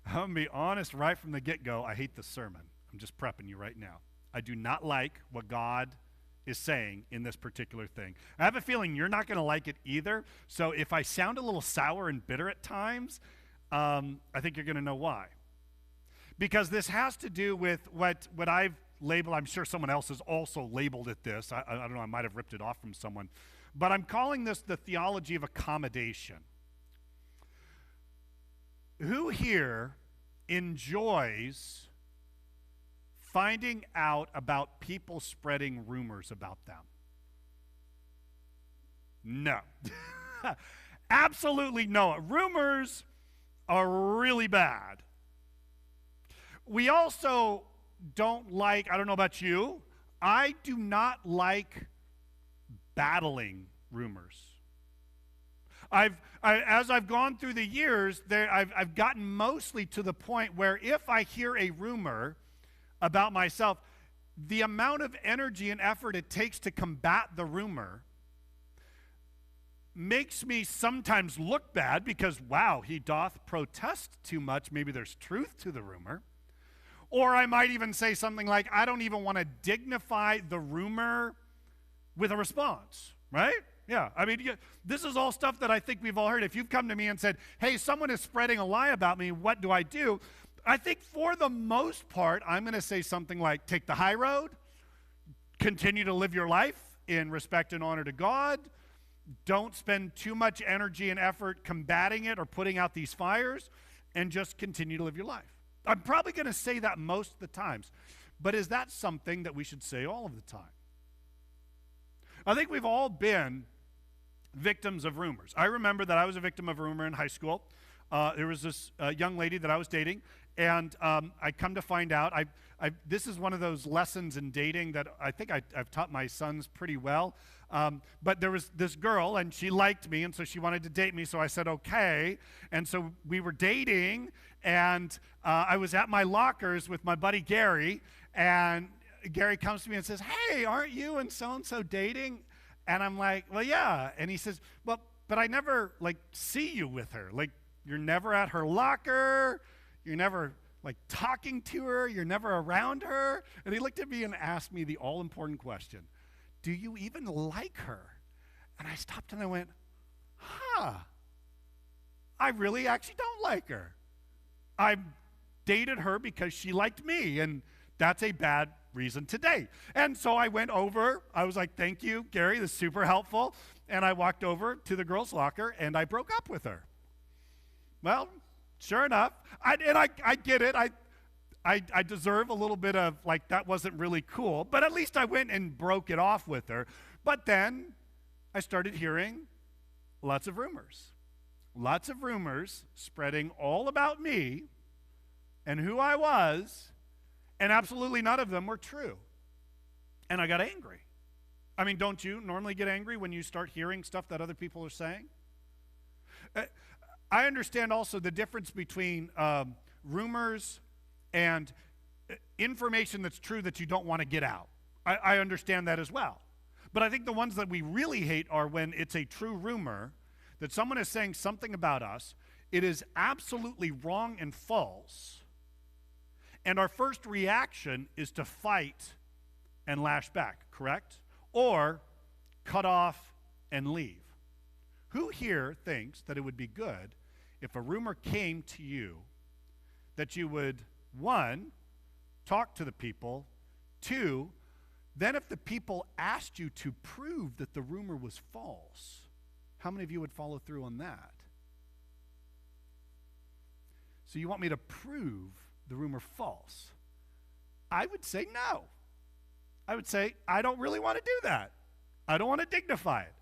I'm going to be honest right from the get-go. I hate this sermon. I'm just prepping you right now. I do not like what God is saying in this particular thing. I have a feeling you're not going to like it either. So if I sound a little sour and bitter at times, I think you're going to know why. Because this has to do with what I've labeled. I'm sure someone else has also labeled it this. I don't know. I might have ripped it off from someone. But I'm calling this the theology of accommodation. Who here enjoys finding out about people spreading rumors about them? No. Absolutely no. Rumors are really bad. We also don't like, I don't know about you, I do not like battling rumors. As I've gone through the years, I've gotten mostly to the point where if I hear a rumor about myself, the amount of energy and effort it takes to combat the rumor makes me sometimes look bad because, wow, he doth protest too much. Maybe there's truth to the rumor. Or I might even say something like, I don't even want to dignify the rumor with a response, right? Yeah, I mean, this is all stuff that I think we've all heard. If you've come to me and said, hey, someone is spreading a lie about me, what do I do? I think for the most part, I'm going to say something like, take the high road, continue to live your life in respect and honor to God, don't spend too much energy and effort combating it or putting out these fires, and just continue to live your life. I'm probably going to say that most of the times, but is that something that we should say all of the time? I think we've all been victims of rumors. I remember that I was a victim of a rumor in high school. There was this young lady that I was dating, and I come to find out, this is one of those lessons in dating that I think I've taught my sons pretty well. But there was this girl, and she liked me, and so she wanted to date me, so I said, okay. And so we were dating, and I was at my lockers with my buddy Gary, and Gary comes to me and says, hey, aren't you and so-and-so dating? And I'm like, well, yeah. And he says, well, but I never, see you with her. You're never at her locker. You're never, talking to her. You're never around her. And he looked at me and asked me the all-important question, do you even like her? And I stopped and I went, I really actually don't like her. I dated her because she liked me, and that's a bad reason to date. And so I went over, I was like, thank you, Gary, this is super helpful. And I walked over to the girl's locker and I broke up with her. Well, sure enough, I get it. I deserve a little bit of, that wasn't really cool, but at least I went and broke it off with her. But then I started hearing lots of rumors spreading all about me and who I was, and absolutely none of them were true. And I got angry. I mean, don't you normally get angry when you start hearing stuff that other people are saying? I understand also the difference between rumors and information that's true that you don't want to get out. I understand that as well. But I think the ones that we really hate are when it's a true rumor that someone is saying something about us, it is absolutely wrong and false, and our first reaction is to fight and lash back, correct? Or cut off and leave. Who here thinks that it would be good if a rumor came to you that you would, one, talk to the people, two, then if the people asked you to prove that the rumor was false, how many of you would follow through on that? So you want me to prove the rumor false? I would say no. I would say, I don't really want to do that. I don't want to dignify it.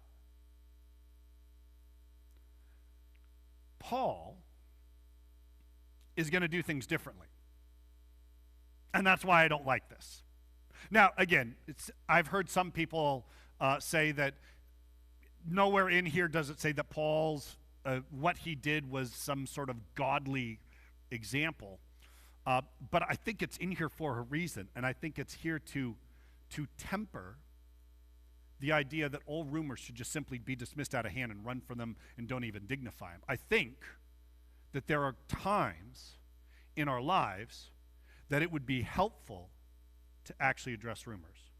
Paul is going to do things differently. And that's why I don't like this. Now, again, I've heard some people say that nowhere in here does it say that Paul's, what he did was some sort of godly example. But I think it's in here for a reason, and I think it's here to temper the idea that all rumors should just simply be dismissed out of hand and run from them and don't even dignify them. I think that there are times in our lives that it would be helpful to actually address rumors.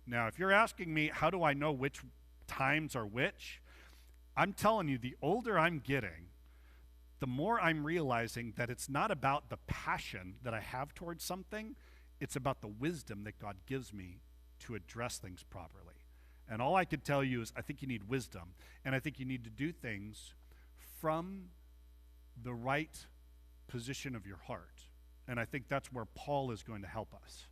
Now, if you're asking me, how do I know which times are which? I'm telling you, the older I'm getting, the more I'm realizing that it's not about the passion that I have towards something, it's about the wisdom that God gives me to address things properly. And all I could tell you is I think you need wisdom, and I think you need to do things from the right position of your heart. And I think that's where Paul is going to help us.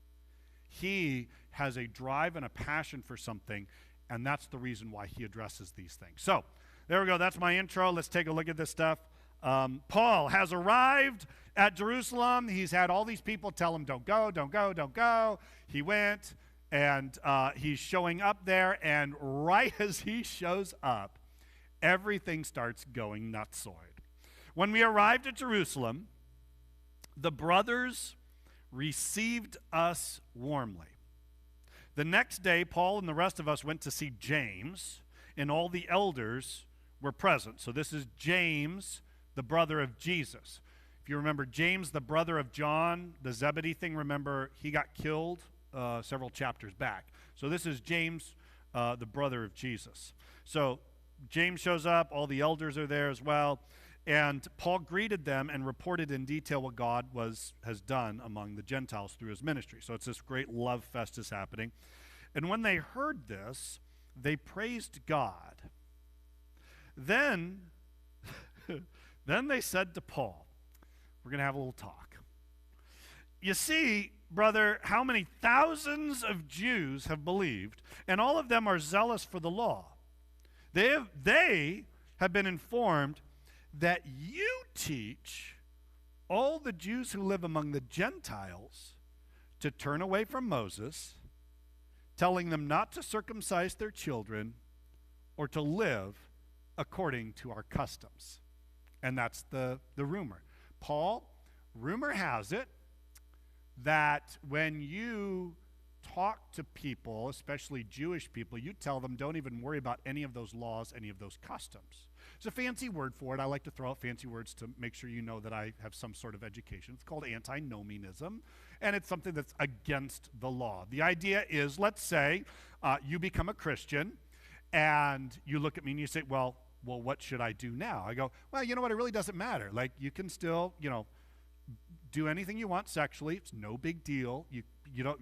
He has a drive and a passion for something, and that's the reason why he addresses these things. So, there we go. That's my intro. Let's take a look at this stuff. Paul has arrived at Jerusalem. He's had all these people tell him, don't go, don't go, don't go. He went, and he's showing up there, and right as he shows up, everything starts going nutsoid. When we arrived at Jerusalem, the brothers received us warmly. The next day, Paul and the rest of us went to see James, and all the elders were present. So this is James, the brother of Jesus. If you remember, James, the brother of John, the Zebedee thing, remember, he got killed several chapters back. So this is James, the brother of Jesus. So James shows up, all the elders are there as well. And Paul greeted them and reported in detail what God has done among the Gentiles through his ministry. So it's this great love fest is happening. And when they heard this, they praised God. Then they said to Paul, we're going to have a little talk. You see, brother, how many thousands of Jews have believed, and all of them are zealous for the law. They have been informed that you teach all the Jews who live among the Gentiles to turn away from Moses, telling them not to circumcise their children or to live according to our customs. And that's the rumor. Paul, rumor has it that when you talk to people, especially Jewish people, you tell them don't even worry about any of those laws, any of those customs. It's a fancy word for it. I like to throw out fancy words to make sure you know that I have some sort of education. It's called antinomianism, and it's something that's against the law. The idea is, let's say you become a Christian, and you look at me and you say, well, what should I do now? I go, well, you know what? It really doesn't matter. Like, you can still, do anything you want sexually. It's no big deal. You don't.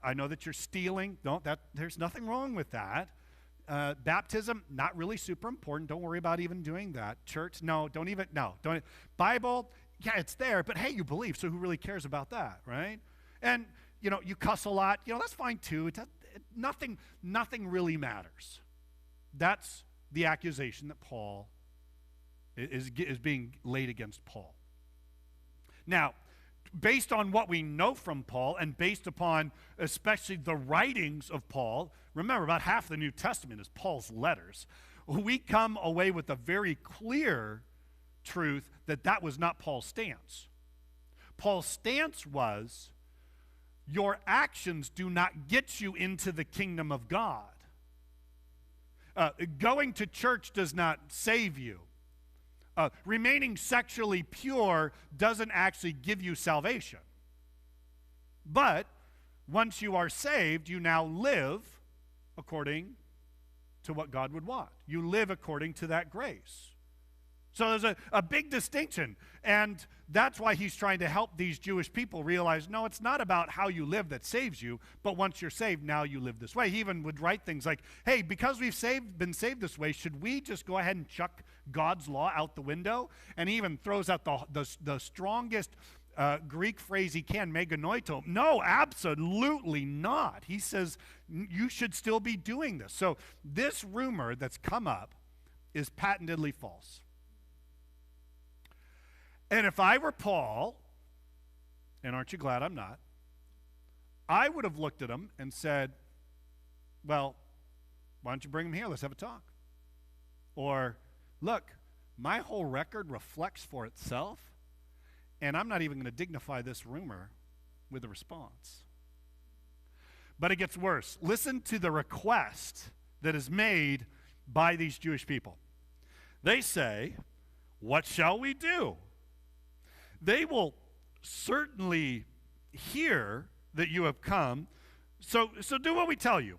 I know that you're stealing. There's nothing wrong with that. Baptism, not really super important. Don't worry about even doing that. Church, don't. Bible, yeah, it's there, but hey, you believe, so who really cares about that, right? And, you cuss a lot. That's fine too. Nothing really matters. That's the accusation that Paul is being laid against Paul. Now, based on what we know from Paul and based upon especially the writings of Paul, remember about half the New Testament is Paul's letters, we come away with a very clear truth that was not Paul's stance. Paul's stance was, your actions do not get you into the kingdom of God. Going to church does not save you. Remaining sexually pure doesn't actually give you salvation. But once you are saved, you now live according to what God would want. You live according to that grace. So there's a big distinction, and that's why he's trying to help these Jewish people realize, no, it's not about how you live that saves you, but once you're saved, now you live this way. He even would write things like, hey, because we've been saved this way, should we just go ahead and chuck God's law out the window? And he even throws out the strongest Greek phrase he can, meganoito. No, absolutely not. He says you should still be doing this. So this rumor that's come up is patently false. And if I were Paul, and aren't you glad I'm not, I would have looked at him and said, well, why don't you bring him here? Let's have a talk. Or, look, my whole record reflects for itself, and I'm not even going to dignify this rumor with a response. But it gets worse. Listen to the request that is made by these Jewish people. They say, what shall we do? they will certainly hear that you have come. So do what we tell you.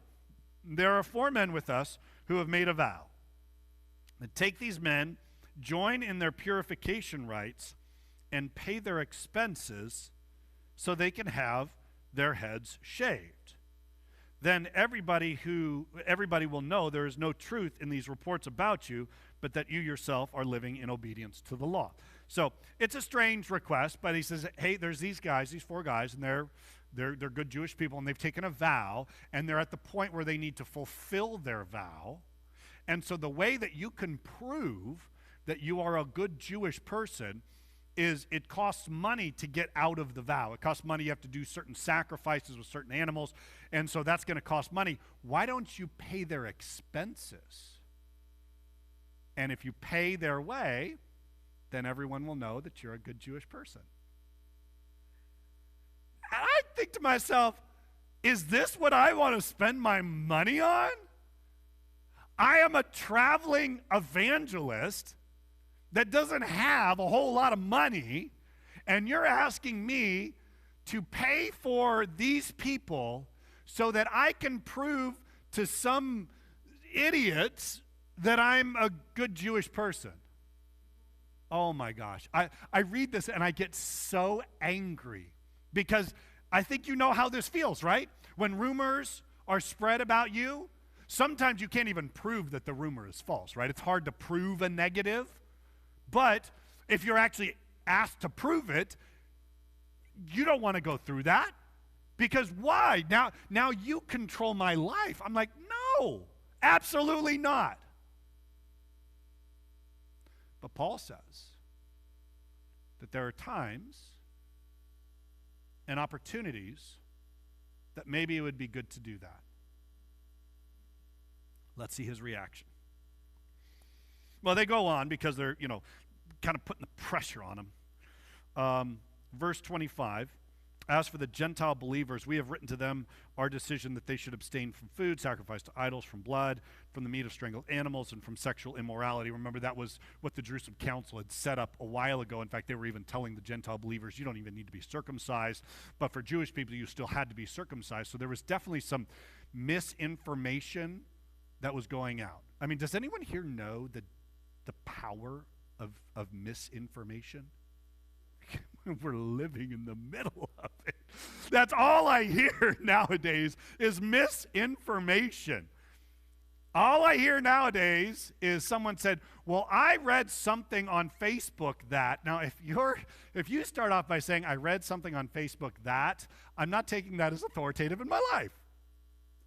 There are 4 men with us who have made a vow. And take these men, join in their purification rites, and pay their expenses so they can have their heads shaved. Then everybody will know there is no truth in these reports about you, but that you yourself are living in obedience to the law. So it's a strange request, but he says, hey, there's these guys, these 4 guys, and they're good Jewish people, and they've taken a vow, and they're at the point where they need to fulfill their vow. And so the way that you can prove that you are a good Jewish person is it costs money to get out of the vow. It costs money. You have to do certain sacrifices with certain animals, and so that's going to cost money. Why don't you pay their expenses? And if you pay their way, then everyone will know that you're a good Jewish person. And I think to myself, is this what I want to spend my money on? I am a traveling evangelist that doesn't have a whole lot of money, and you're asking me to pay for these people so that I can prove to some idiots that I'm a good Jewish person. Oh my gosh. I read this and I get so angry because I think you know how this feels, right? When rumors are spread about you, sometimes you can't even prove that the rumor is false, right? It's hard to prove a negative. But if you're actually asked to prove it, you don't want to go through that. Because why? Now you control my life. I'm like, no, absolutely not. But Paul says that there are times and opportunities that maybe it would be good to do that. Let's see his reaction. Well, they go on because they're, kind of putting the pressure on him. Verse 25, as for the Gentile believers, we have written to them our decision that they should abstain from food sacrificed to idols, from blood, from the meat of strangled animals, and from sexual immorality. Remember, that was what the Jerusalem Council had set up a while ago. In fact, they were even telling the Gentile believers, you don't even need to be circumcised. But for Jewish people, you still had to be circumcised. So there was definitely some misinformation that was going out. I mean, does anyone here know the power of misinformation? We're living in the middle of it. That's all I hear nowadays is misinformation. All I hear nowadays is someone said, well, I read something on Facebook that. Now, if you start off by saying, I read something on Facebook that, I'm not taking that as authoritative in my life.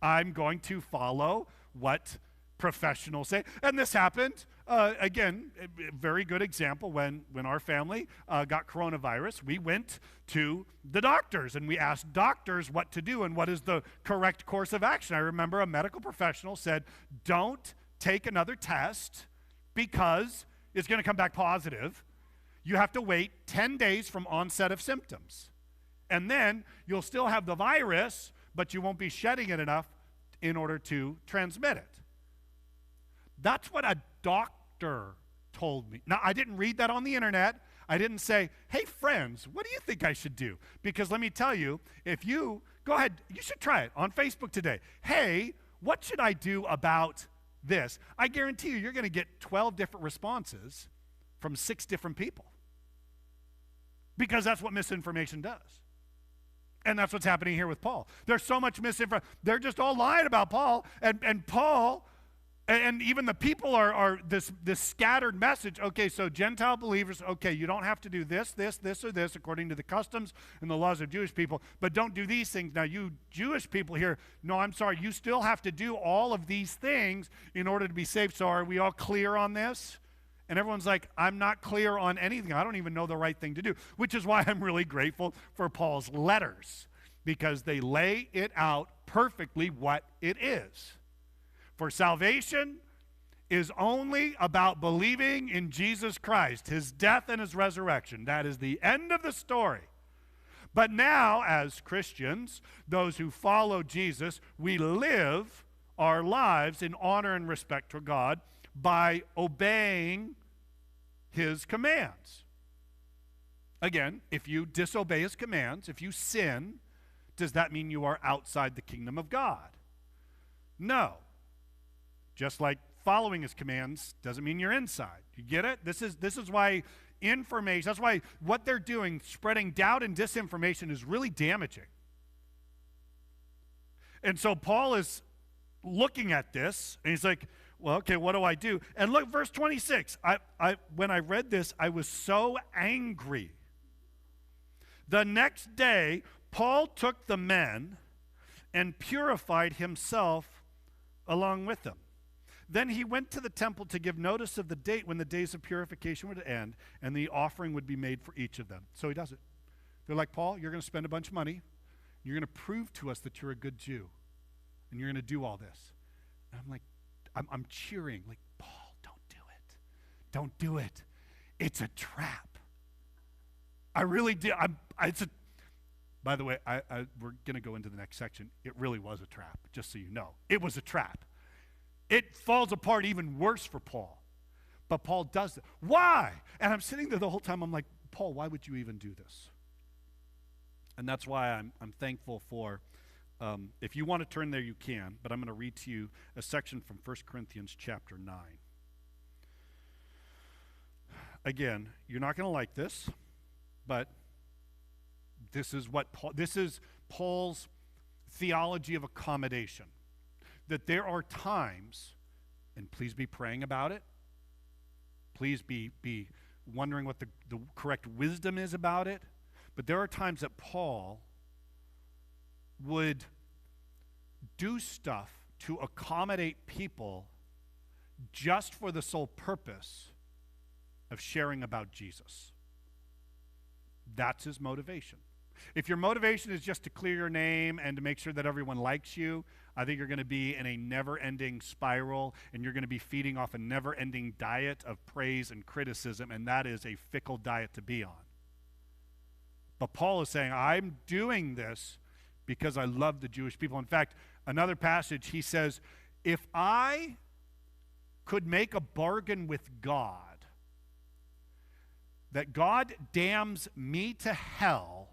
I'm going to follow what professionals say. And this happened, again, a very good example, when our family got coronavirus. We went to the doctors and we asked doctors what to do and what is the correct course of action. I remember a medical professional said, don't take another test because it's going to come back positive. You have to wait 10 days from onset of symptoms. And then you'll still have the virus, but you won't be shedding it enough in order to transmit it. That's what a doctor told me. Now, I didn't read that on the internet. I didn't say, hey, friends, what do you think I should do? Because let me tell you, if you, go ahead, you should try it on Facebook today. Hey, what should I do about this? I guarantee you're going to get 12 different responses from 6 different people. Because that's what misinformation does. And that's what's happening here with Paul. There's so much misinformation. They're just all lying about Paul. And Paul, and even the people are this scattered message. Okay, so Gentile believers, okay, you don't have to do this, or this according to the customs and the laws of Jewish people, but don't do these things. Now, you Jewish people here, no, I'm sorry, you still have to do all of these things in order to be saved. So are we all clear on this? And everyone's like, I'm not clear on anything. I don't even know the right thing to do, which is why I'm really grateful for Paul's letters, because they lay it out perfectly what it is. For salvation is only about believing in Jesus Christ, his death and his resurrection. That is the end of the story. But now, as Christians, those who follow Jesus, we live our lives in honor and respect to God by obeying his commands. Again, if you disobey his commands, if you sin, does that mean you are outside the kingdom of God? No. Just like following his commands doesn't mean you're inside. You get it? This is why information, that's why what they're doing, spreading doubt and disinformation, is really damaging. And so Paul is looking at this, and he's like, well, okay, what do I do? And look, verse 26. When I read this, I was so angry. The next day, Paul took the men and purified himself along with them. Then he went to the temple to give notice of the date when the days of purification would end, and the offering would be made for each of them. So he does it. They're like, Paul, you're going to spend a bunch of money. You're going to prove to us that you're a good Jew, and you're going to do all this. And I'm like, I'm cheering, like, Paul, don't do it. Don't do it. It's a trap. I really did. By the way, we're going to go into the next section. It really was a trap, just so you know. It was a trap. It falls apart even worse for Paul. But Paul does it. Why? And I'm sitting there the whole time. I'm like, Paul, why would you even do this? And that's why I'm thankful for, if you want to turn there, you can. But I'm going to read to you a section from 1 Corinthians chapter 9. Again, you're not going to like this, but this is Paul's theology of accommodation. That there are times, and please be praying about it. Please be wondering what the correct wisdom is about it. But there are times that Paul would do stuff to accommodate people just for the sole purpose of sharing about Jesus. That's his motivation. If your motivation is just to clear your name and to make sure that everyone likes you, I think you're going to be in a never-ending spiral, and you're going to be feeding off a never-ending diet of praise and criticism, and that is a fickle diet to be on. But Paul is saying, I'm doing this because I love the Jewish people. In fact, another passage, he says, if I could make a bargain with God, that God damns me to hell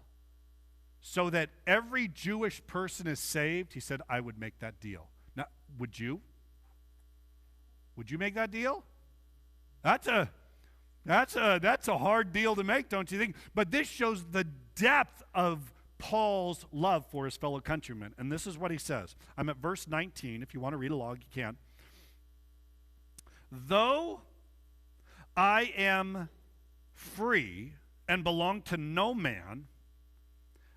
so that every Jewish person is saved, he said, I would make that deal. Now, would you? Would you make that deal? That's a hard deal to make, don't you think? But this shows the depth of Paul's love for his fellow countrymen. And this is what he says. I'm at verse 19. If you want to read along, you can. Though I am free and belong to no man,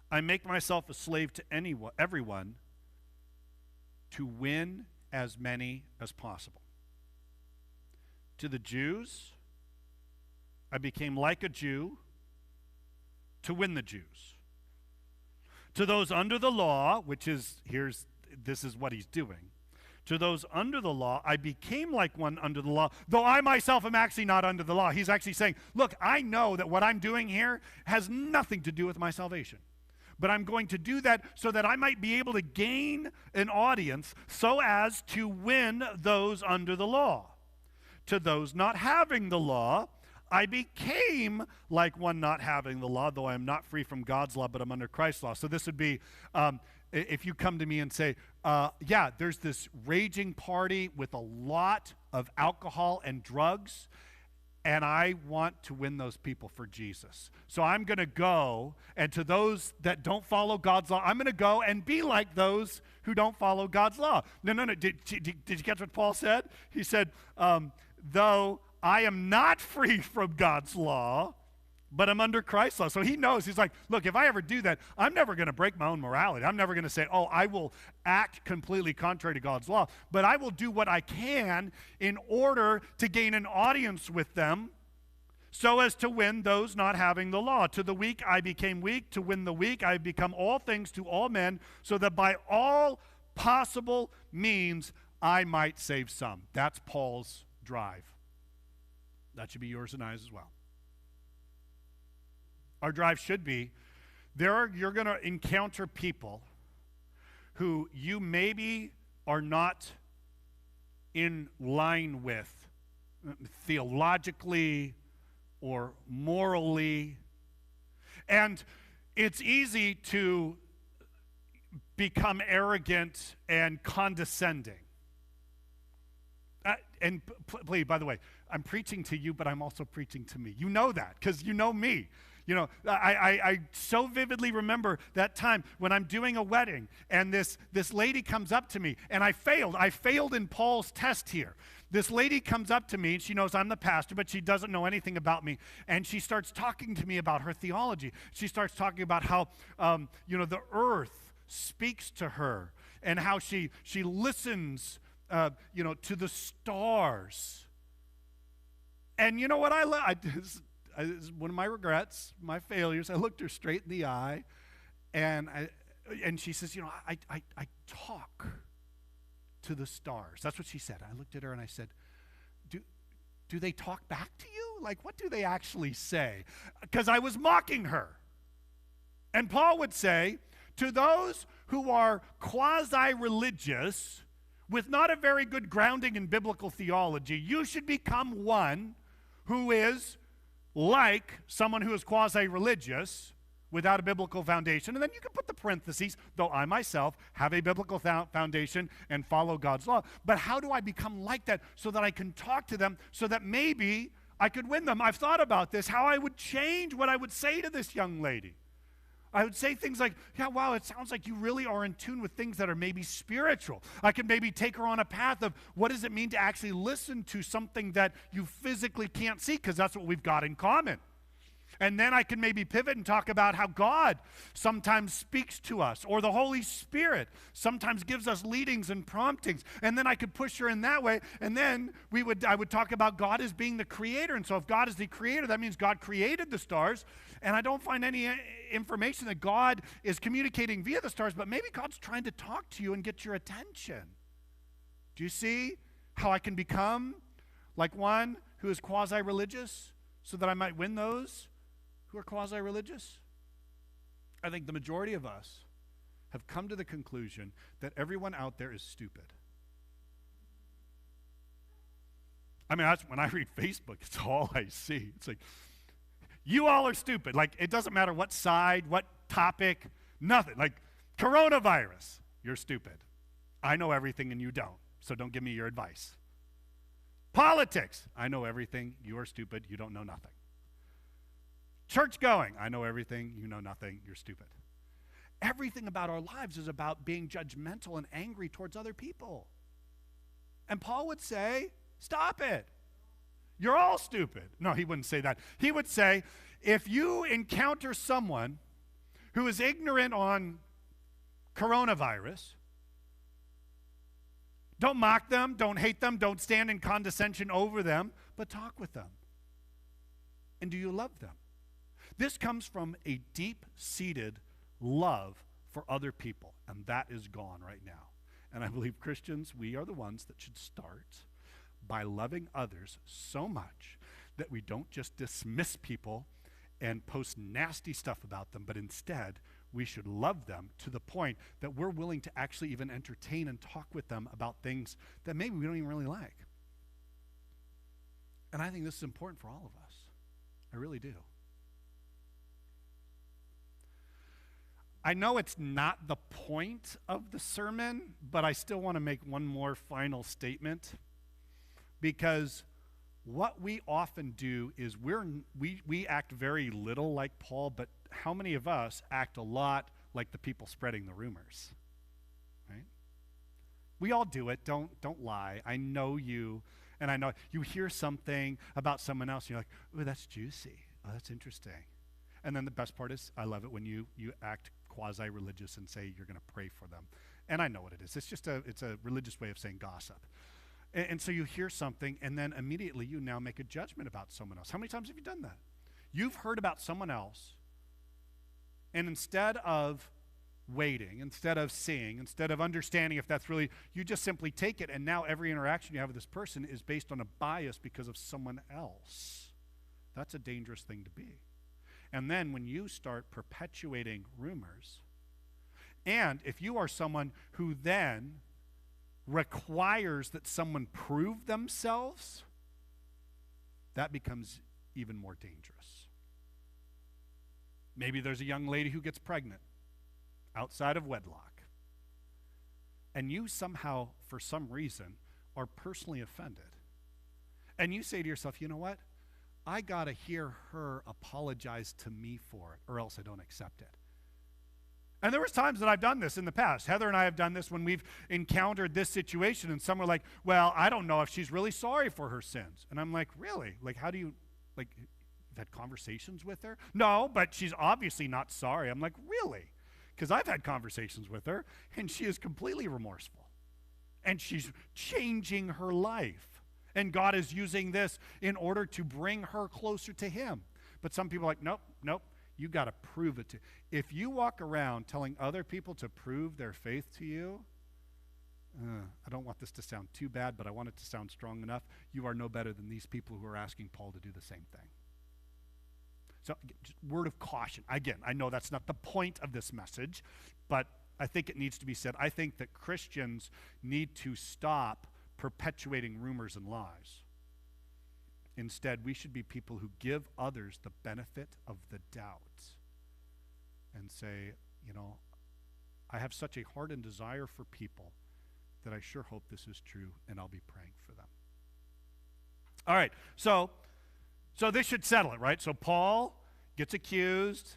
I make myself a slave to everyone to win as many as possible. To the Jews, I became like a Jew to win the Jews. To those under the law, this is what he's doing. To those under the law, I became like one under the law, though I myself am actually not under the law. He's actually saying, look, I know that what I'm doing here has nothing to do with my salvation. But I'm going to do that so that I might be able to gain an audience so as to win those under the law. To those not having the law, I became like one not having the law, though I am not free from God's law, but I'm under Christ's law. So this would be, if you come to me and say, yeah, there's this raging party with a lot of alcohol and drugs, and I want to win those people for Jesus. So I'm going to go, and to those that don't follow God's law, I'm going to go and be like those who don't follow God's law. No. Did you catch what Paul said? He said, though I am not free from God's law, but I'm under Christ's law. So he knows. He's like, look, if I ever do that, I'm never going to break my own morality. I'm never going to say, oh, I will act completely contrary to God's law. But I will do what I can in order to gain an audience with them so as to win those not having the law. To the weak I became weak. To win the weak I have become all things to all men, so that by all possible means I might save some. That's Paul's drive. That should be yours and I's as well. Our drive should be, you're going to encounter people who you maybe are not in line with theologically or morally And it's easy to become arrogant and condescending. Please, by the way, I'm preaching to you, but I'm also preaching to me. You know that, because you know me. You know, I so vividly remember that time when I'm doing a wedding, and this lady comes up to me, and I failed. I failed in Paul's test here. This lady comes up to me, and she knows I'm the pastor, but she doesn't know anything about me. And she starts talking to me about her theology. She starts talking about how, the earth speaks to her, and how she listens, to the stars. And you know what this is one of my regrets, my failures. I looked her straight in the eye, and she says, I talk to the stars. That's what she said. I looked at her and I said, do they talk back to you? Like, what do they actually say? Because I was mocking her. And Paul would say, to those who are quasi-religious, with not a very good grounding in biblical theology, you should become one who is like someone who is quasi-religious without a biblical foundation. And then you can put the parentheses, though I myself have a biblical foundation and follow God's law. But how do I become like that so that I can talk to them, so that maybe I could win them? I've thought about this, how I would change what I would say to this young lady. I would say things like, yeah, wow, it sounds like you really are in tune with things that are maybe spiritual. I could maybe take her on a path of what does it mean to actually listen to something that you physically can't see, because that's what we've got in common. And then I can maybe pivot and talk about how God sometimes speaks to us, or the Holy Spirit sometimes gives us leadings and promptings. And then I could push her in that way. And then I would talk about God as being the creator. And so if God is the creator, that means God created the stars. And I don't find any information that God is communicating via the stars, but maybe God's trying to talk to you and get your attention. Do you see how I can become like one who is quasi-religious so that I might win those who are quasi-religious? I think the majority of us have come to the conclusion that everyone out there is stupid. I mean, when I read Facebook, it's all I see. It's like, you all are stupid. Like, it doesn't matter what side, what topic, nothing. Like, coronavirus, you're stupid. I know everything and you don't, so don't give me your advice. Politics, I know everything, you are stupid, you don't know nothing. Church going, I know everything, you know nothing, you're stupid. Everything about our lives is about being judgmental and angry towards other people. And Paul would say, stop it. You're all stupid. No, he wouldn't say that. He would say, if you encounter someone who is ignorant on coronavirus, don't mock them, don't hate them, don't stand in condescension over them, but talk with them. And do you love them? This comes from a deep-seated love for other people, and that is gone right now. And I believe Christians, we are the ones that should start by loving others so much that we don't just dismiss people and post nasty stuff about them, but instead we should love them to the point that we're willing to actually even entertain and talk with them about things that maybe we don't even really like. And I think this is important for all of us. I really do. I know it's not the point of the sermon, but I still want to make one more final statement, because what we often do is we act very little like Paul, but how many of us act a lot like the people spreading the rumors? Right? We all do it. Don't lie. I know you, and I know you hear something about someone else, and you're like, "Oh, that's juicy. Oh, that's interesting." And then the best part is, I love it when you act quasi-religious and say you're going to pray for them. And I know what it is. It's a religious way of saying gossip. And so you hear something, and then immediately you now make a judgment about someone else. How many times have you done that? You've heard about someone else, and instead of waiting, instead of seeing, instead of understanding if that's really, you just simply take it, and now every interaction you have with this person is based on a bias because of someone else. That's a dangerous thing to be. And then when you start perpetuating rumors, and if you are someone who then requires that someone prove themselves, that becomes even more dangerous. Maybe there's a young lady who gets pregnant outside of wedlock. And you somehow, for some reason, are personally offended. And you say to yourself, you know what? I got to hear her apologize to me for it, or else I don't accept it. And there was times that I've done this in the past. Heather and I have done this when we've encountered this situation, and some are like, well, I don't know if she's really sorry for her sins. And I'm like, really? Like, how do you, like, you've had conversations with her? No, but she's obviously not sorry. I'm like, really? Because I've had conversations with her, and she is completely remorseful. And she's changing her life. And God is using this in order to bring her closer to him. But some people are like, nope. You got to prove it to. If you walk around telling other people to prove their faith to you, I don't want this to sound too bad, but I want it to sound strong enough. You are no better than these people who are asking Paul to do the same thing. So, just word of caution. Again, I know that's not the point of this message, but I think it needs to be said. I think that Christians need to stop perpetuating rumors and lies. Instead, we should be people who give others the benefit of the doubt and say, you know, I have such a heart and desire for people that I sure hope this is true, and I'll be praying for them. All right, so this should settle it, right? So Paul gets accused.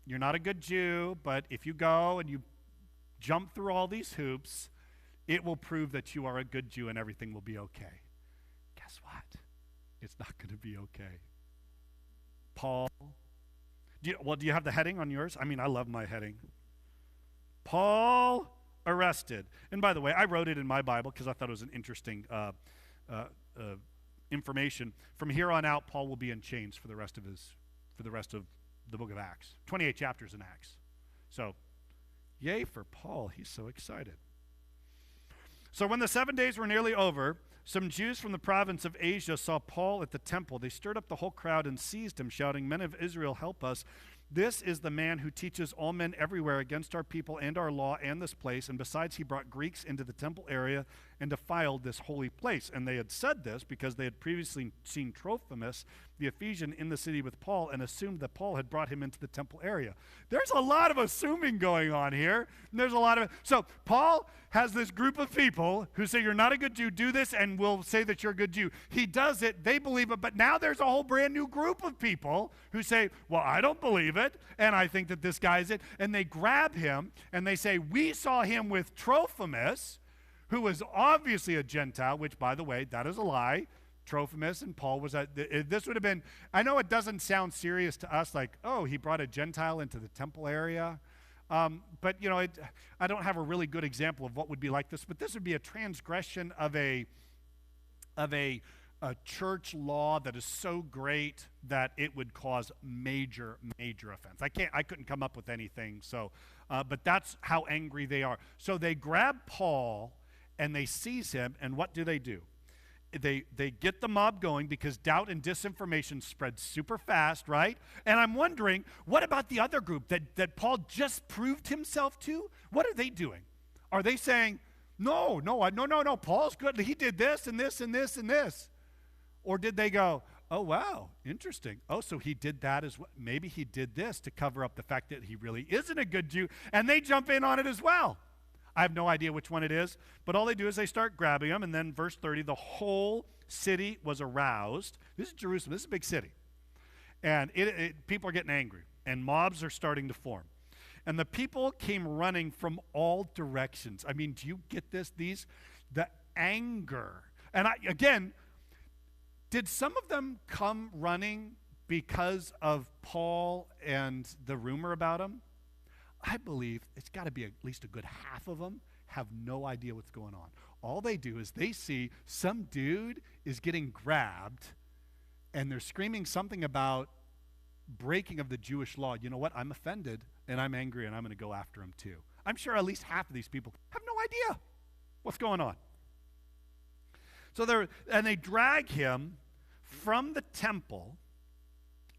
You're not a good Jew, but if you go and you jump through all these hoops, it will prove that you are a good Jew and everything will be okay. Guess what? It's not going to be okay. Paul, do you have the heading on yours? I mean, I love my heading. Paul arrested. And by the way, I wrote it in my Bible because I thought it was an interesting information. From here on out, Paul will be in chains for the rest of the book of Acts. 28 chapters in Acts. So, yay for Paul. He's so excited. So when the 7 days were nearly over, some Jews from the province of Asia saw Paul at the temple. They stirred up the whole crowd and seized him, shouting, "Men of Israel, help us. This is the man who teaches all men everywhere against our people and our law and this place. And besides, he brought Greeks into the temple area and defiled this holy place." And they had said this because they had previously seen Trophimus, the Ephesian, in the city with Paul and assumed that Paul had brought him into the temple area. There's a lot of assuming going on here. So Paul has this group of people who say, you're not a good Jew, do this, and we'll say that you're a good Jew. He does it, they believe it, but now there's a whole brand new group of people who say, well, I don't believe it, and I think that this guy's it. And they grab him, and they say, we saw him with Trophimus, who was obviously a Gentile, which, by the way, that is a lie. Trophimus and Paul this would have been, I know it doesn't sound serious to us, like, oh, he brought a Gentile into the temple area. But, you know, I don't have a really good example of what would be like this, but this would be a transgression of a church law that is so great that it would cause major offense. I couldn't come up with anything, so, but that's how angry they are. So they grab Paul and they seize him, and what do? They get the mob going because doubt and disinformation spread super fast, right? And I'm wondering, what about the other group that Paul just proved himself to? What are they doing? Are they saying, no, Paul's good. He did this and this and this and this. Or did they go, oh, wow, interesting. Oh, so he did that as well. Maybe he did this to cover up the fact that he really isn't a good Jew. And they jump in on it as well. I have no idea which one it is, but all they do is they start grabbing him, and then verse 30, the whole city was aroused. This is Jerusalem. This is a big city. And people are getting angry, and mobs are starting to form. And the people came running from all directions. I mean, do you get this? The anger. And again, did some of them come running because of Paul and the rumor about him? I believe it's got to be at least a good half of them have no idea what's going on. All they do is they see some dude is getting grabbed and they're screaming something about breaking of the Jewish law. You know what? I'm offended and I'm angry and I'm going to go after him too. I'm sure at least half of these people have no idea what's going on. So they drag him from the temple.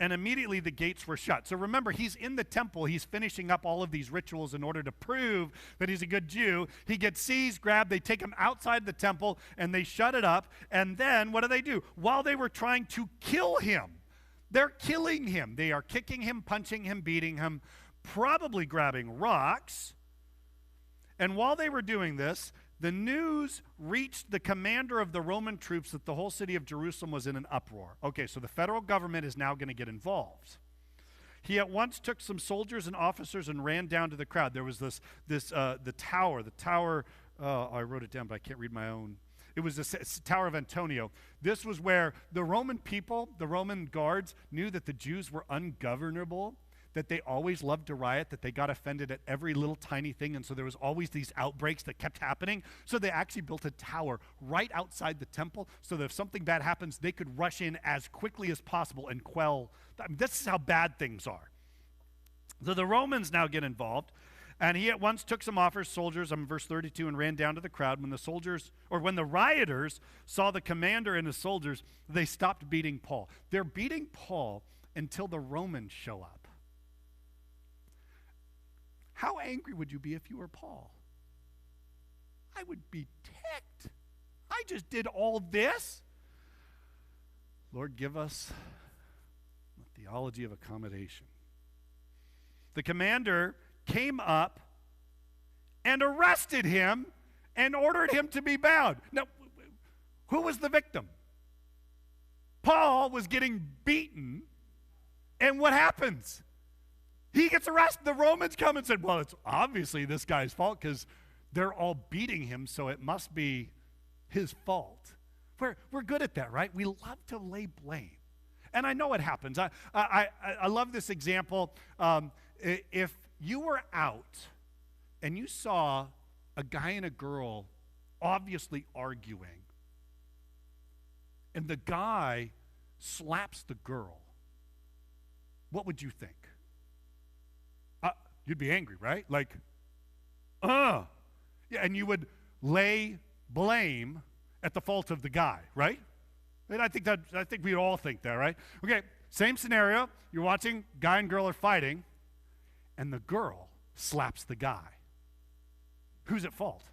And immediately the gates were shut. So remember, he's in the temple. He's finishing up all of these rituals in order to prove that he's a good Jew. He gets seized, grabbed. They take him outside the temple, and they shut it up. And then what do? While they were trying to kill him, They're killing him. They are kicking him, punching him, beating him, probably grabbing rocks. And while they were doing this, the news reached the commander of the Roman troops that the whole city of Jerusalem was in an uproar. Okay, so the federal government is now going to get involved. He at once took some soldiers and officers and ran down to the crowd. There was the tower, I wrote it down, but I can't read my own. It was the Tower of Antonio. This was where the Roman people, the Roman guards, knew that the Jews were ungovernable, that they always loved to riot, that they got offended at every little tiny thing, and so there was always these outbreaks that kept happening. So they actually built a tower right outside the temple so that if something bad happens, they could rush in as quickly as possible and quell. This is how bad things are. So the Romans now get involved. And he at once took some officers, soldiers, I'm in verse 32, and ran down to the crowd. When the rioters saw the commander and his soldiers, they stopped beating Paul. They're beating Paul until the Romans show up. How angry would you be if you were Paul? I would be ticked. I just did all this. Lord, give us the theology of accommodation. The commander came up and arrested him and ordered him to be bound. Now, who was the victim? Paul was getting beaten, and what happens? He gets arrested. The Romans come and said, well, it's obviously this guy's fault because they're all beating him, so it must be his fault. We're good at that, right? We love to lay blame. And I know it happens. I love this example. If you were out and you saw a guy and a girl obviously arguing, and the guy slaps the girl, what would you think? You'd be angry, right? Like, yeah, and you would lay blame at the fault of the guy, right? And I think we all think that, right? Okay, same scenario. You're watching, guy and girl are fighting, and the girl slaps the guy. Who's at fault?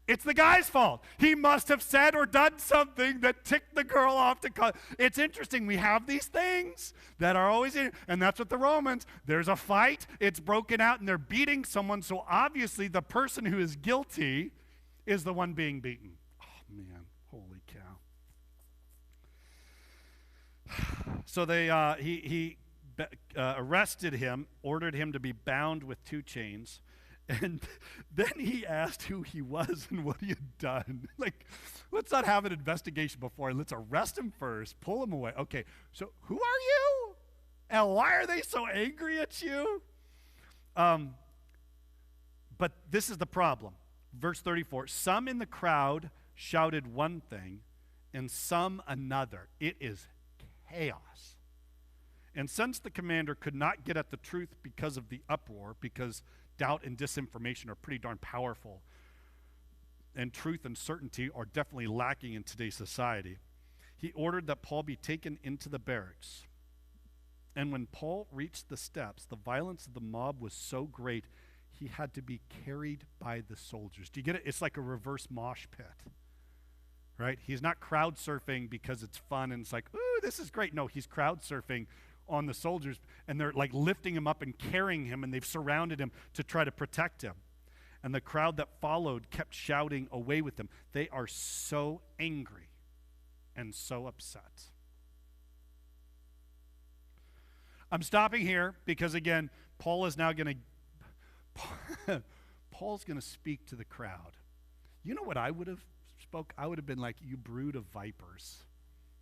It's the guy's fault. He must have said or done something that ticked the girl off. It's interesting. We have these things that are always in, and that's what the Romans, there's a fight, it's broken out, and they're beating someone, so obviously the person who is guilty is the one being beaten. Oh, man, holy cow. So he arrested him, ordered him to be bound with 2 chains, and then he asked who he was and what he had done. Like, let's not have an investigation before. Let's arrest him first, pull him away. Okay, so who are you? And why are they so angry at you? But this is the problem. Verse 34, some in the crowd shouted one thing and some another. It is chaos. And since the commander could not get at the truth because of the uproar, because doubt and disinformation are pretty darn powerful, and truth and certainty are definitely lacking in today's society, he ordered that Paul be taken into the barracks. And when Paul reached the steps, the violence of the mob was so great, he had to be carried by the soldiers. Do you get it? It's like a reverse mosh pit, right? He's not crowd surfing because it's fun and it's like, ooh, this is great. No, he's crowd surfing on the soldiers, and they're like lifting him up and carrying him, and they've surrounded him to try to protect him. And the crowd that followed kept shouting, away with them. They are so angry and so upset. I'm stopping here because, again, Paul's going to speak to the crowd. You know what I would have spoke? I would have been like, you brood of vipers.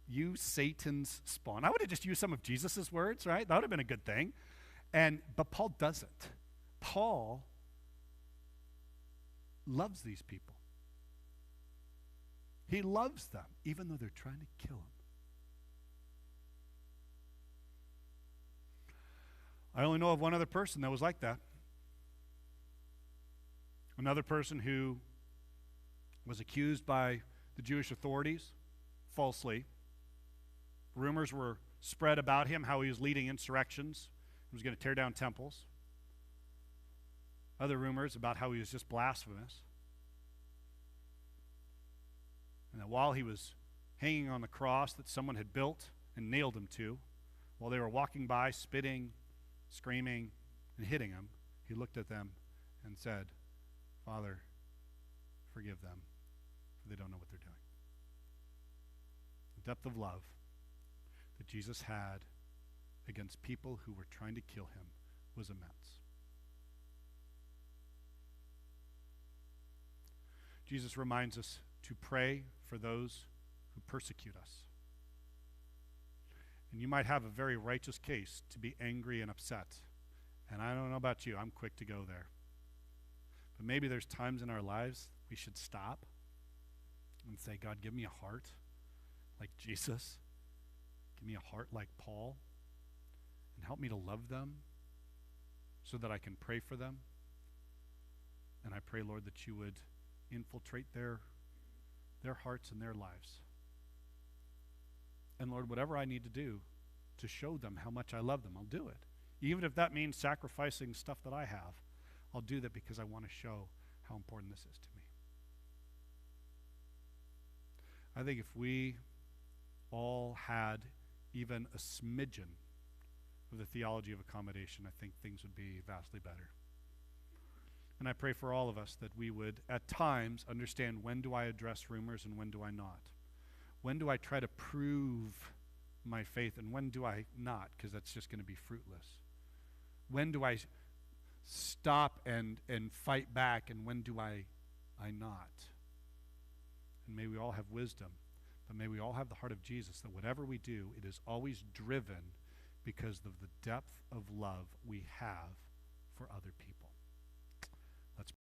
You Satan's spawn. I would have just used some of Jesus' words, right? That would have been a good thing. But Paul doesn't. Paul loves these people. He loves them, even though they're trying to kill him. I only know of one other person that was like that. Another person who was accused by the Jewish authorities falsely. Rumors were spread about him, how he was leading insurrections. He was going to tear down temples. Other rumors about how he was just blasphemous. And that while he was hanging on the cross that someone had built and nailed him to, while they were walking by, spitting, screaming, and hitting him, he looked at them and said, Father, forgive them, for they don't know what they're doing. The depth of love that Jesus had against people who were trying to kill him was immense. Jesus reminds us to pray for those who persecute us. And you might have a very righteous case to be angry and upset. And I don't know about you, I'm quick to go there. But maybe there's times in our lives we should stop and say, God, give me a heart like Jesus. Give me a heart like Paul. And help me to love them so that I can pray for them. And I pray, Lord, that you would infiltrate their hearts and their lives. And Lord, whatever I need to do to show them how much I love them, I'll do it. Even if that means sacrificing stuff that I have, I'll do that because I want to show how important this is to me. I think if we all had even a smidgen of the theology of accommodation, I think things would be vastly better. And I pray for all of us that we would, at times, understand when do I address rumors and when do I not. When do I try to prove my faith and when do I not, because that's just going to be fruitless. When do I stop and fight back and when do I not? And may we all have wisdom, but may we all have the heart of Jesus, that whatever we do, it is always driven because of the depth of love we have for other people.